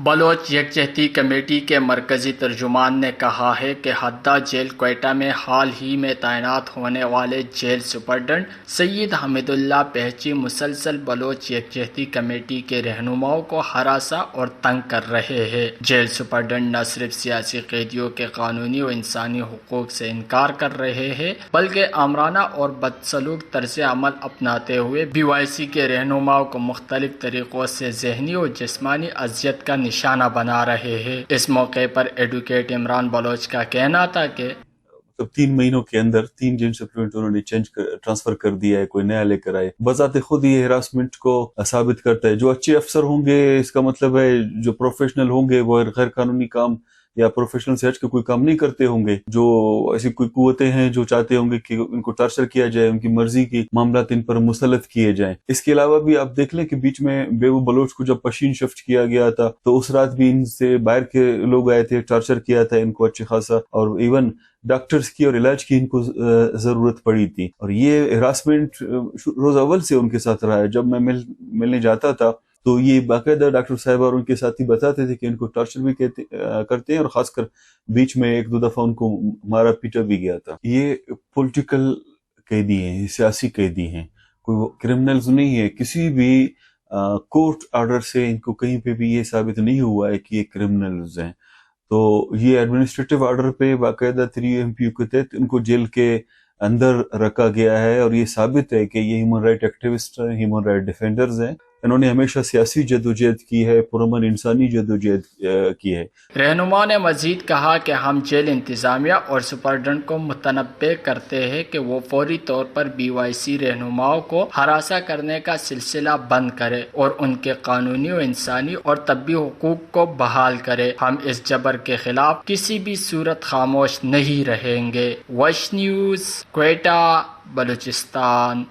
بلوچ یکجہتی کمیٹی کے مرکزی ترجمان نے کہا ہے کہ حدہ جیل کوئٹہ میں حال ہی میں تعینات ہونے والے جیل سپرڈنٹ سید حمید اللہ بہچی مسلسل بلوچ یکجہتی کمیٹی کے رہنماؤں کو ہراساں اور تنگ کر رہے ہیں۔ جیل سپرڈنٹ نہ صرف سیاسی قیدیوں کے قانونی و انسانی حقوق سے انکار کر رہے ہیں بلکہ آمرانہ اور بدسلوک طرز عمل اپناتے ہوئے BYC کے رہنماؤں کو مختلف طریقوں سے ذہنی و جسمانی اذیت کا نشانہ بنا رہے ہیں۔ اس موقع پر ایڈوکیٹ عمران بلوچ کا کہنا تھا کہ 3 مہینوں کے اندر 3 جیل سپرنٹنٹ انہوں نے ٹرانسفر کر دیا ہے، کوئی نیا لے کر آئے۔ بذات خود یہ ہراسمنٹ کو ثابت کرتا ہے۔ جو اچھے افسر ہوں گے، اس کا مطلب ہے جو پروفیشنل ہوں گے وہ غیر قانونی کام یا پروفیشنل سے ہٹ کے کوئی کام نہیں کرتے ہوں گے۔ جو ایسی کوئی قوتیں ہیں جو چاہتے ہوں گے کہ ان کو ٹارچر کیا جائے، ان کی مرضی کی معاملات ان پر مسلط کیے جائیں۔ اس کے علاوہ بھی آپ دیکھ لیں کہ بیچ میں بیبو بلوچ کو جب پشین شفٹ کیا گیا تھا تو اس رات بھی ان سے باہر کے لوگ آئے تھے، ٹارچر کیا تھا ان کو اچھے خاصا، اور ایون ڈاکٹرز کی اور علاج کی ان کو ضرورت پڑی تھی۔ اور یہ ہراسمنٹ روز اول سے ان کے ساتھ رہا ہے۔ جب میں ملنے جاتا تھا تو یہ باقاعدہ ڈاکٹر صاحب اور ان کے ساتھی بتاتے تھے کہ ان کو ٹارچر بھی کرتے ہیں، اور خاص کر بیچ میں 1-2 دفعہ ان کو مارا پیٹا بھی گیا تھا۔ یہ پولیٹیکل قیدی ہیں، سیاسی قیدی ہیں، کوئی کرمنلز نہیں ہے۔ کسی بھی کورٹ آرڈر سے ان کو کہیں پہ بھی یہ ثابت نہیں ہوا ہے کہ یہ کرمنلز ہیں۔ تو یہ ایڈمنسٹریٹو آرڈر پہ باقاعدہ 3MPO کے تحت ان کو جیل کے اندر رکھا گیا ہے، اور یہ ثابت ہے کہ یہ ہیومن رائٹ ایکٹیوسٹ ہیں، ہیومن رائٹ ڈیفینڈرز ہیں۔ انہوں نے ہمیشہ سیاسی جدوجہد کی ہے، پرامن انسانی جدوجہد کی ہے۔ رہنما نے مزید کہا کہ ہم جیل انتظامیہ اور سپرڈنٹ کو متنبہ کرتے ہیں کہ وہ فوری طور پر BYC رہنماؤں کو ہراساں کرنے کا سلسلہ بند کرے اور ان کے قانونی و انسانی اور طبی حقوق کو بحال کرے۔ ہم اس جبر کے خلاف کسی بھی صورت خاموش نہیں رہیں گے۔ وش نیوز، کوئٹہ، بلوچستان۔